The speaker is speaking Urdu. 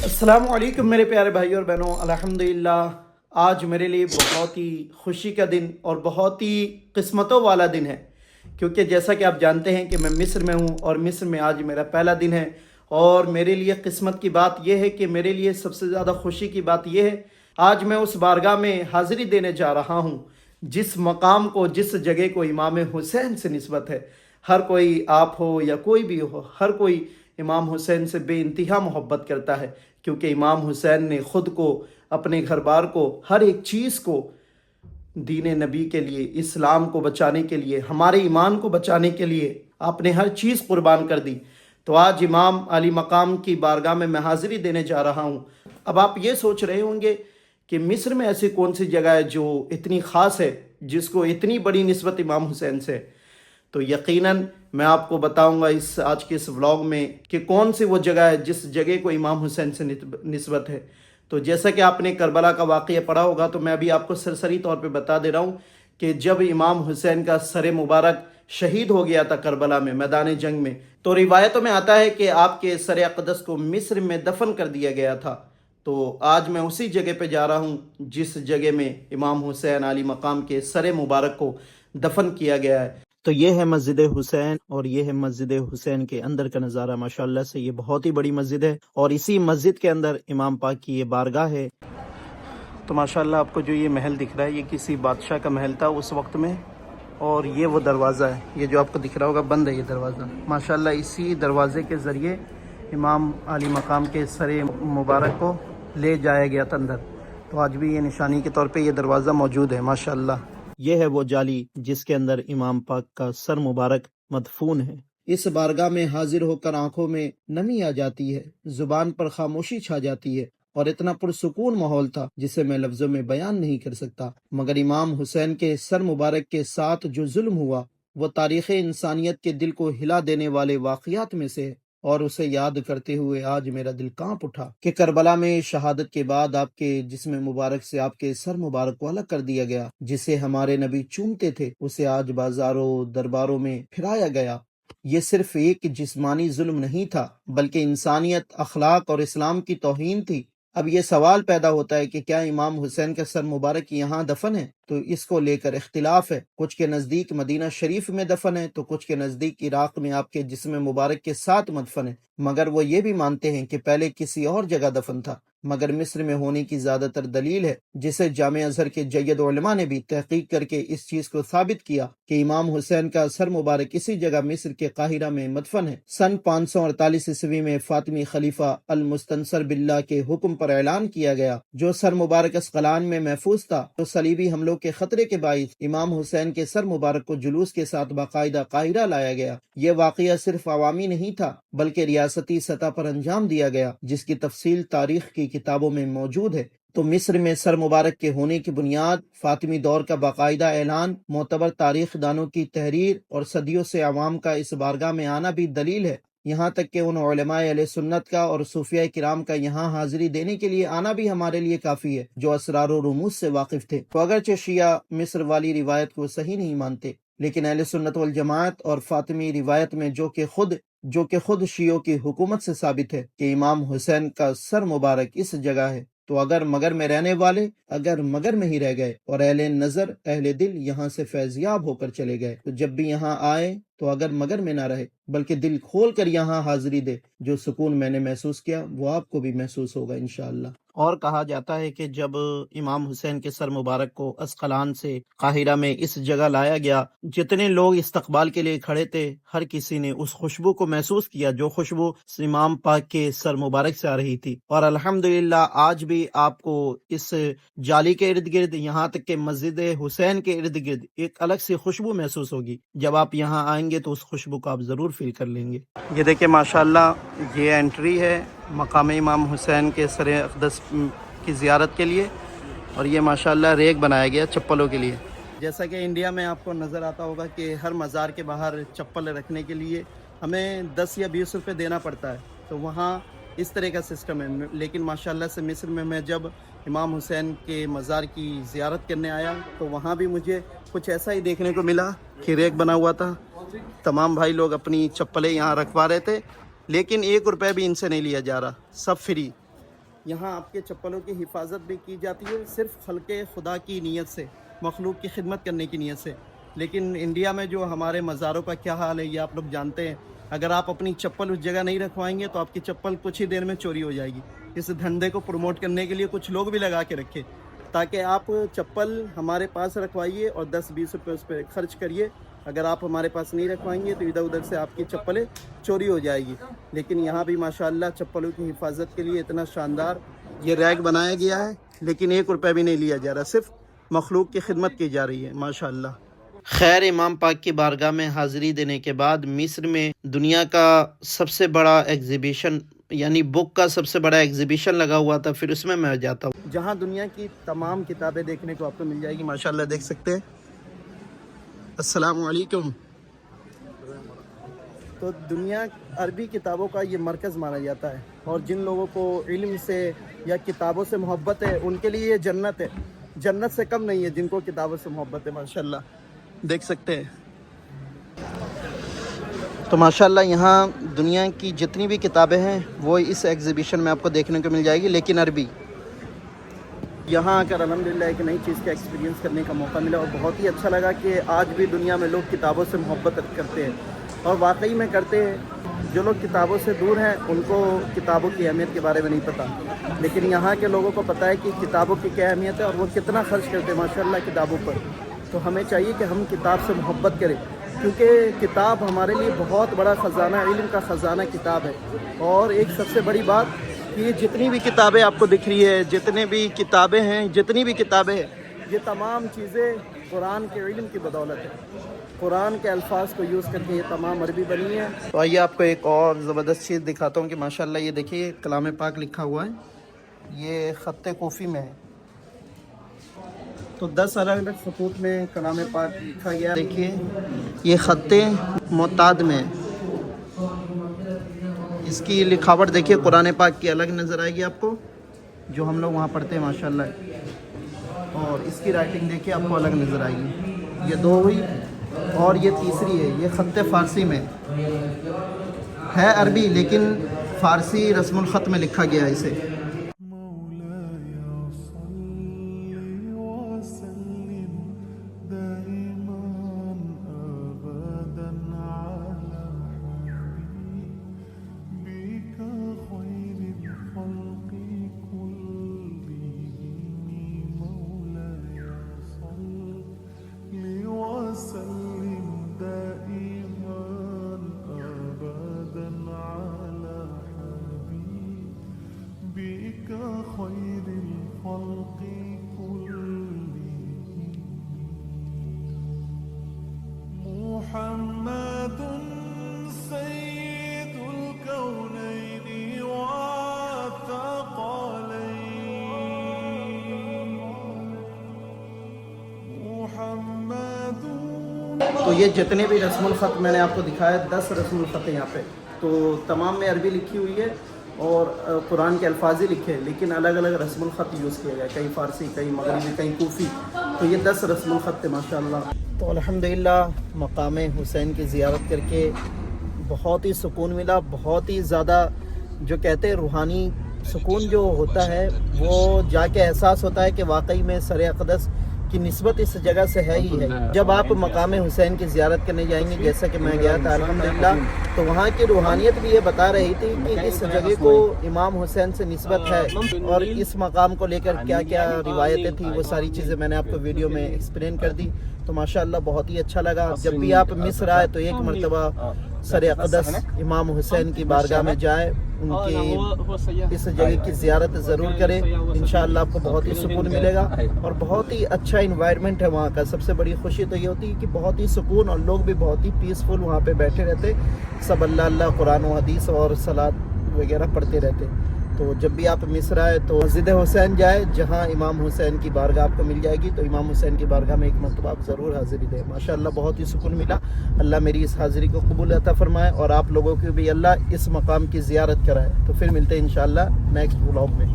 السلام علیکم میرے پیارے بھائی اور بہنوں، الحمدللہ آج میرے لیے بہت ہی خوشی کا دن اور بہت ہی قسمتوں والا دن ہے، کیونکہ جیسا کہ آپ جانتے ہیں کہ میں مصر میں ہوں اور مصر میں آج میرا پہلا دن ہے۔ اور میرے لیے قسمت کی بات یہ ہے کہ میرے لیے سب سے زیادہ خوشی کی بات یہ ہے، آج میں اس بارگاہ میں حاضری دینے جا رہا ہوں جس مقام کو، جس جگہ کو امام حسین سے نسبت ہے۔ ہر کوئی آپ ہو یا کوئی بھی ہو، ہر کوئی امام حسین سے بے انتہا محبت کرتا ہے، کیونکہ امام حسین نے خود کو، اپنے گھر بار کو، ہر ایک چیز کو دین نبی کے لیے، اسلام کو بچانے کے لیے، ہمارے ایمان کو بچانے کے لیے آپ نے ہر چیز قربان کر دی۔ تو آج امام علی مقام کی بارگاہ میں حاضری دینے جا رہا ہوں۔ اب آپ یہ سوچ رہے ہوں گے کہ مصر میں ایسی کون سی جگہ ہے جو اتنی خاص ہے، جس کو اتنی بڑی نسبت امام حسین سے ہے؟ تو یقیناً میں آپ کو بتاؤں گا آج کے اس ولاگ میں کہ کون سی وہ جگہ ہے جس جگہ کو امام حسین سے نسبت ہے۔ تو جیسا کہ آپ نے کربلا کا واقعہ پڑھا ہوگا، تو میں ابھی آپ کو سرسری طور پہ بتا دے رہا ہوں کہ جب امام حسین کا سر مبارک شہید ہو گیا تھا کربلا میں، میدان جنگ میں، تو روایتوں میں آتا ہے کہ آپ کے سر اقدس کو مصر میں دفن کر دیا گیا تھا۔ تو آج میں اسی جگہ پہ جا رہا ہوں جس جگہ میں امام حسین علی مقام کے سر مبارک کو دفن کیا گیا ہے۔ تو یہ ہے مسجد حسین، اور یہ ہے مسجد حسین کے اندر کا نظارہ۔ ماشاءاللہ سے یہ بہت ہی بڑی مسجد ہے، اور اسی مسجد کے اندر امام پاک کی یہ بارگاہ ہے۔ تو ماشاءاللہ آپ کو جو یہ محل دکھ رہا ہے، یہ کسی بادشاہ کا محل تھا اس وقت میں، اور یہ وہ دروازہ ہے، یہ جو آپ کو دکھ رہا ہوگا بند ہے یہ دروازہ۔ ماشاءاللہ اسی دروازے کے ذریعے امام علی مقام کے سر مبارک کو لے جایا گیا تھا اندر۔ تو آج بھی یہ نشانی کے طور پہ یہ دروازہ موجود ہے ماشاءاللہ۔ یہ ہے وہ جالی جس کے اندر امام پاک کا سر مبارک مدفون ہے۔ اس بارگاہ میں حاضر ہو کر آنکھوں میں نمی آ جاتی ہے، زبان پر خاموشی چھا جاتی ہے، اور اتنا پرسکون ماحول تھا جسے میں لفظوں میں بیان نہیں کر سکتا۔ مگر امام حسین کے سر مبارک کے ساتھ جو ظلم ہوا، وہ تاریخ انسانیت کے دل کو ہلا دینے والے واقعات میں سے ہے، اور اسے یاد کرتے ہوئے آج میرا دل کانپ اٹھا کہ کربلا میں شہادت کے بعد آپ کے جسم مبارک سے آپ کے سر مبارک کو الگ کر دیا گیا، جسے ہمارے نبی چومتے تھے، اسے آج بازاروں درباروں میں پھرایا گیا۔ یہ صرف ایک جسمانی ظلم نہیں تھا، بلکہ انسانیت، اخلاق اور اسلام کی توہین تھی۔ اب یہ سوال پیدا ہوتا ہے کہ کیا امام حسین کا سر مبارک یہاں دفن ہے؟ تو اس کو لے کر اختلاف ہے۔ کچھ کے نزدیک مدینہ شریف میں دفن ہے، تو کچھ کے نزدیک عراق میں آپ کے جسم مبارک کے ساتھ مدفن ہے، مگر وہ یہ بھی مانتے ہیں کہ پہلے کسی اور جگہ دفن تھا۔ مگر مصر میں ہونے کی زیادہ تر دلیل ہے، جسے جامع ازہر کے جید علماء نے بھی تحقیق کر کے اس چیز کو ثابت کیا کہ امام حسین کا سر مبارک اسی جگہ مصر کے قاہرہ میں مدفن ہے۔ سن 548 عیسوی میں فاطمی خلیفہ المستنصر باللہ کے حکم پر اعلان کیا گیا، جو سر مبارک اسقلان میں محفوظ تھا، تو صلیبی حملوں کے خطرے کے باعث امام حسین کے سر مبارک کو جلوس کے ساتھ باقاعدہ قاہرہ لایا گیا۔ یہ واقعہ صرف عوامی نہیں تھا، بلکہ ریاستی سطح پر انجام دیا گیا، جس کی تفصیل تاریخ کی کتابوں میں موجود ہے۔ تو مصر میں سر مبارک کے ہونے کی بنیاد فاطمی دور کا باقاعدہ اعلان، معتبر تاریخ دانوں کی تحریر، اور صدیوں سے عوام کا اس بارگاہ میں آنا بھی دلیل ہے۔ یہاں تک کہ ان علماء اہل سنت کا اور صوفیاء کرام کا یہاں حاضری دینے کے لیے آنا بھی ہمارے لیے کافی ہے، جو اسرار و رموز سے واقف تھے۔ تو اگرچہ شیعہ مصر والی روایت کو صحیح نہیں مانتے، لیکن اہل سنت والجماعت اور فاطمی روایت میں جو کہ خود شیعوں کی حکومت سے ثابت ہے کہ امام حسین کا سر مبارک اس جگہ ہے، تو اگر مگر میں رہنے والے اگر مگر میں ہی رہ گئے اور اہل نظر، اہل دل یہاں سے فیضیاب ہو کر چلے گئے، تو جب بھی یہاں آئے تو اگر مگر میں نہ رہے، بلکہ دل کھول کر یہاں حاضری دے، جو سکون میں نے محسوس کیا وہ آپ کو بھی محسوس ہوگا انشاءاللہ۔ اور کہا جاتا ہے کہ جب امام حسین کے سر مبارک کو اسقلان سے قاہرہ میں اس جگہ لایا گیا، جتنے لوگ استقبال کے لیے کھڑے تھے، ہر کسی نے اس خوشبو کو محسوس کیا جو خوشبو امام پاک کے سر مبارک سے آ رہی تھی۔ اور الحمدللہ آج بھی آپ کو اس جالی کے ارد گرد، یہاں تک کہ مسجد حسین کے ارد گرد ایک الگ سی خوشبو محسوس ہوگی۔ جب آپ یہاں آئیں گے تو اس خوشبو کو آپ ضرور فیل کر لیں گے۔ یہ دیکھیں ماشاءاللہ، یہ انٹری ہے مقام امام حسین کے سر اقدس کی زیارت کے لیے، اور یہ ماشاءاللہ ریک بنایا گیا چپلوں کے لیے۔ جیسا کہ انڈیا میں آپ کو نظر آتا ہوگا کہ ہر مزار کے باہر چپل رکھنے کے لیے ہمیں 10 یا 20 روپے دینا پڑتا ہے، تو وہاں اس طرح کا سسٹم ہے۔ لیکن ماشاءاللہ سے مصر میں جب امام حسین کے مزار کی زیارت کرنے آیا تو وہاں بھی مجھے کچھ ایسا ہی دیکھنے کو ملا کہ ریک بنا ہوا تھا، تمام بھائی لوگ اپنی چپلیں یہاں رکھوا رہے تھے، لیکن 1 روپے بھی ان سے نہیں لیا جا رہا، سب فری۔ یہاں آپ کے چپلوں کی حفاظت بھی کی جاتی ہے صرف خلق خدا کی نیت سے، مخلوق کی خدمت کرنے کی نیت سے۔ لیکن انڈیا میں جو ہمارے مزاروں کا کیا حال ہے یہ آپ لوگ جانتے ہیں، اگر آپ اپنی چپل اس جگہ نہیں رکھوائیں گے تو آپ کی چپل کچھ ہی دیر میں چوری ہو جائے گی۔ اس دھندے کو پروموٹ کرنے کے لیے کچھ لوگ بھی لگا کے رکھے تاکہ آپ چپل ہمارے پاس رکھوائیے اور 10-20 روپے اس پہ خرچ کریے۔ اگر آپ ہمارے پاس نہیں رکھوائیں گے تو ادھر ادھر سے آپ کی چپلیں چوری ہو جائے گی۔ لیکن یہاں بھی ماشاءاللہ چپلوں کی حفاظت کے لیے اتنا شاندار یہ ریک بنایا گیا ہے، لیکن 1 روپے بھی نہیں لیا جا رہا، صرف مخلوق کی خدمت کی جا رہی ہے ماشاءاللہ۔ خیر، امام پاک کی بارگاہ میں حاضری دینے کے بعد مصر میں دنیا کا سب سے بڑا ایگزیبیشن یعنی بک کا سب سے بڑا ایگزیبیشن لگا ہوا تھا، پھر اس میں جاتا ہوں جہاں دنیا کی تمام کتابیں دیکھنے کو آپ کو مل جائے گی ماشاءاللہ، دیکھ سکتے ہیں۔ السلام علیکم۔ تو دنیا عربی کتابوں کا یہ مرکز مانا جاتا ہے، اور جن لوگوں کو علم سے یا کتابوں سے محبت ہے ان کے لیے یہ جنت ہے، جنت سے کم نہیں ہے جن کو کتابوں سے محبت ہے ماشاءاللہ، دیکھ سکتے ہیں۔ تو ماشاءاللہ یہاں دنیا کی جتنی بھی کتابیں ہیں وہ اس ایگزیبیشن میں آپ کو دیکھنے کو مل جائے گی، لیکن عربی۔ یہاں آ کر الحمدللہ ایک نئی چیز کا ایکسپیرینس کرنے کا موقع ملا، اور بہت ہی اچھا لگا کہ آج بھی دنیا میں لوگ کتابوں سے محبت کرتے ہیں، اور واقعی میں کرتے ہیں۔ جو لوگ کتابوں سے دور ہیں ان کو کتابوں کی اہمیت کے بارے میں نہیں پتہ، لیکن یہاں کے لوگوں کو پتہ ہے کہ کتابوں کی کیا اہمیت ہے اور وہ کتنا خرچ کرتے ہیں ماشاءاللہ کتابوں پر۔ تو ہمیں چاہیے کہ ہم کتاب سے محبت کریں، کیونکہ کتاب ہمارے لیے بہت بڑا خزانہ، علم کا خزانہ کتاب ہے۔ اور ایک سب سے بڑی بات کہ یہ جتنی بھی کتابیں آپ کو دکھ رہی ہے، جتنی بھی کتابیں ہیں یہ تمام چیزیں قرآن کے علم کی بدولت ہے۔ قرآن کے الفاظ کو یوز کر کے یہ تمام عربی بنی ہے۔ تو آئیے آپ کو ایک اور زبردست چیز دکھاتا ہوں کہ ماشاءاللہ یہ دیکھیے کلام پاک لکھا ہوا ہے، یہ خط کوفی میں ہے۔ تو 10 الگ الگ خطوط میں کلام پاک لکھا گیا، دیکھیے یہ خط معتاد میں، اس کی لکھاوٹ دیکھیے قرآن پاک کی الگ نظر آئے گی آپ کو، جو ہم لوگ وہاں پڑھتے ہیں ماشاءاللہ، اور اس کی رائٹنگ دیکھیے آپ کو الگ نظر آئے گی۔ یہ 2 ہوئی، اور یہ تیسری ہے، یہ خط فارسی میں ہے، عربی لیکن فارسی رسم الخط میں لکھا گیا ہے اسے۔ محمد سيد الكونين والثقلين محمد۔ تو یہ جتنے بھی رسم الخط میں نے آپ کو دکھایا 10 رسم الخط ہیں یہاں پہ، تو تمام میں عربی لکھی ہوئی ہے اور قرآن کے الفاظ ہی لکھے، لیکن الگ الگ رسم الخط یوز کیا گیا، کہیں فارسی، کہیں مغربی، کہیں کوفی۔ تو یہ 10 رسم الخط تھے ماشاءاللہ۔ تو الحمدللہ مقام حسین کی زیارت کر کے بہت ہی سکون ملا، بہت ہی زیادہ جو کہتے ہیں روحانی سکون جو ہوتا ہے وہ جا کے احساس ہوتا ہے کہ واقعی میں سر اقدس کی نسبت اس جگہ سے ہے ہی ہے۔ جب آپ مقام حسین کی زیارت کرنے جائیں گے، جیسا کہ میں گیا تھا الحمدللہ، تو وہاں کی روحانیت بھی یہ بتا رہی تھی کہ اس جگہ کو امام حسین سے نسبت ہے، اور اس مقام کو لے کر کیا کیا روایتیں تھیں وہ ساری چیزیں میں نے آپ کو ویڈیو میں ایکسپلین کر دی۔ تو ماشاءاللہ بہت ہی اچھا لگا۔ جب بھی آپ مصر آئے تو ایک مرتبہ سر اقدس امام حسین کی بارگاہ میں جائے، ان کی اس جگہ کی زیارت ضرور کریں، انشاءاللہ آپ کو بہت ہی سکون ملے گا، اور بہت ہی اچھا انوائرمنٹ ہے وہاں کا۔ سب سے بڑی خوشی تو یہ ہوتی ہے کہ بہت ہی سکون، اور لوگ بھی بہت ہی پیسفل وہاں پہ بیٹھے رہتے، سب اللہ اللہ قرآن و حدیث اور صلاۃ وغیرہ پڑھتے رہتے۔ تو جب بھی آپ مصر آئے تو مسجد حسین جائے، جہاں امام حسین کی بارگاہ آپ کو مل جائے گی، تو امام حسین کی بارگاہ میں ایک مرتبہ آپ ضرور حاضری دیں۔ ماشاءاللہ بہت ہی سکون ملا، اللہ میری اس حاضری کو قبول عطا فرمائے، اور آپ لوگوں کو بھی اللہ اس مقام کی زیارت کرائے۔ تو پھر ملتے ہیں انشاءاللہ نیکسٹ ولاگ میں۔